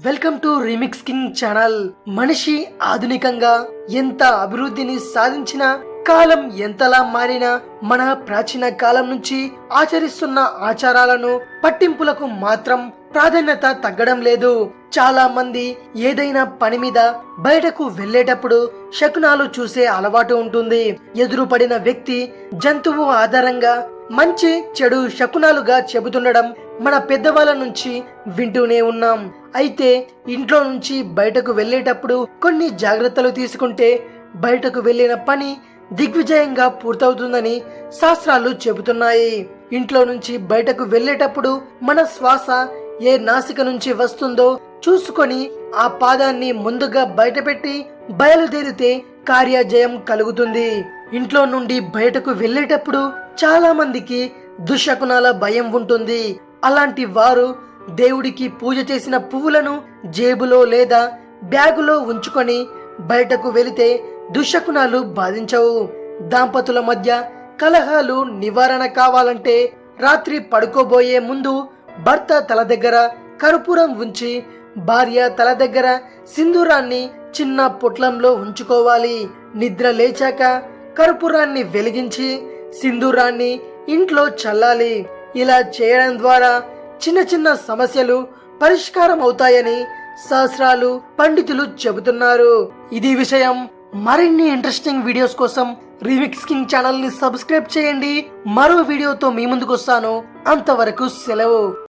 Welcome to remix king channel. మనిషి ఆధునికంగా ఎంత అభివృద్ధిని సాధించినా, కాలం ఎంతలా మారినా, మన ప్రాచీన కాలం నుంచి ఆచరిస్తున్న ఆచారాలను పట్టింపులకు మాత్రం ప్రాధాన్యత తగ్గడం లేదు. చాలా మంది ఏదైనా పని మీద బయటకు వెళ్లేటప్పుడు శకునాలు చూసే అలవాటు ఉంటుంది. ఎదురుపడిన వ్యక్తి జంతువు ఆధారంగా మంచి చెడు శకునాలుగా చెబుతుండడం మన పెద్దవాళ్ళ నుంచి వింటూనే ఉన్నాం. అయితే ఇంట్లో నుంచి బయటకు వెళ్లేటప్పుడు కొన్ని జాగ్రత్తలు తీసుకుంటే బయటకు వెళ్లిన పని దిగ్విజయంగా పూర్తవుతుందని శాస్త్రాలు చెబుతున్నాయి. ఇంట్లో నుంచి బయటకు వెళ్లేటప్పుడు మన శ్వాస ఏ నాసిక నుంచి వస్తుందో చూసుకొని ఆ పాదాన్ని ముందుగా బయటపెట్టి బయలుదేరితే కార్యజయం కలుగుతుంది. ఇంట్లో నుండి బయటకు వెళ్లేటప్పుడు చాలా మందికి దుశ్శకునాల భయం ఉంటుంది. అలాంటి వారు దేవుడికి పూజ చేసిన పువ్వులను జేబులో లేదా బ్యాగులో ఉంచుకొని బయటకు వెళితే దుశ్శకునాలు బాధించవు. దాంపతుల మధ్య కలహాలు నివారణ కావాలంటే రాత్రి పడుకోబోయే ముందు భర్త తల దగ్గర కర్పూరం ఉంచి భార్య తల దగ్గర సింధూరాన్ని చిన్న పొట్లంలో ఉంచుకోవాలి. నిద్ర లేచాక కర్పూరాన్ని వెలిగించి సింధూరాన్ని ఇంట్లో చల్లాలి. ఇలా చేయడం ద్వారా చిన్న చిన్న సమస్యలు పరిష్కారం అవుతాయని శాస్త్రాలు పండితులు చెబుతున్నారు. ఇది విషయం. మరిన్ని ఇంట్రెస్టింగ్ వీడియోస్ కోసం రీమిక్స్ కింగ్ ఛానల్ ని సబ్స్క్రైబ్ చేయండి. మరో వీడియోతో మీ ముందుకు వస్తాను. అంతవరకు సెలవు.